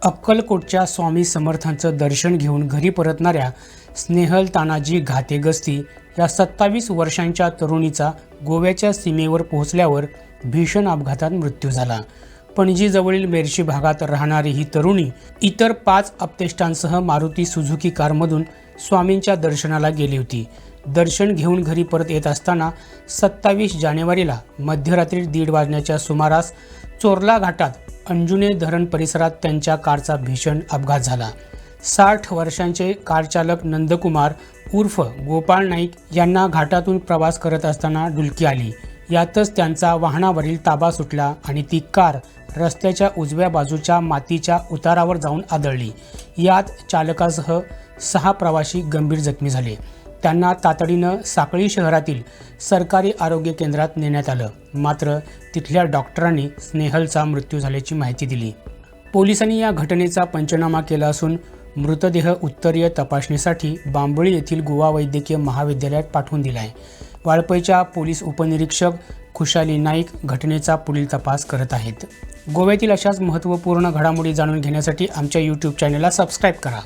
अक्कलकोटच्या स्वामी समर्थांचं दर्शन घेऊन घरी परतणाऱ्या स्नेहल तानाजी घातेगस्ती या 27 वर्षांच्या तरुणीचा गोव्याच्या सीमेवर पोहोचल्यावर भीषण अपघातात मृत्यू झाला। पणजीजवळील मेर्शी भागात राहणारी ही तरुणी इतर 5 अपतेष्टांसह मारुती सुझुकी कारमधून स्वामींच्या दर्शनाला गेली होती। दर्शन घेऊन घरी परत येत असताना 27 जानेवारीला मध्यरात्री 1:30 वाजण्याच्या सुमारास चोरला घाटात अंजुने धरण परिसरात त्यांच्या कारचा भीषण अपघात झाला। 60 वर्षांचे कार चालक नंदकुमार उर्फ गोपाळ नाईक यांना घाटातून प्रवास करत असताना डुलकी आली। यातच त्यांचा वाहनावरील ताबा सुटला आणि ती कार रस्त्याच्या उजव्या बाजूच्या मातीच्या उतारावर जाऊन आदळली। यात चालकासह 6 प्रवासी गंभीर जखमी झाले। त्यांना तातडीनं साकळी शहरातील सरकारी आरोग्य केंद्रात नेण्यात आलं, मात्र तिथल्या डॉक्टरांनी स्नेहलचा मृत्यू झाल्याची माहिती दिली। पोलिसांनी या घटनेचा पंचनामा केला असून मृतदेह उत्तरीय तपासणीसाठी बांबोळी येथील गोवा वैद्यकीय महाविद्यालयात पाठवून दिला आहे। वाळपईच्या पोलीस उपनिरीक्षक खुशाली नाईक घटनेचा पुढील तपास करत आहेत। गोव्यातील अशाच महत्त्वपूर्ण घडामोडी जाणून घेण्यासाठी आमच्या YouTube चॅनलला सबस्क्राईब करा।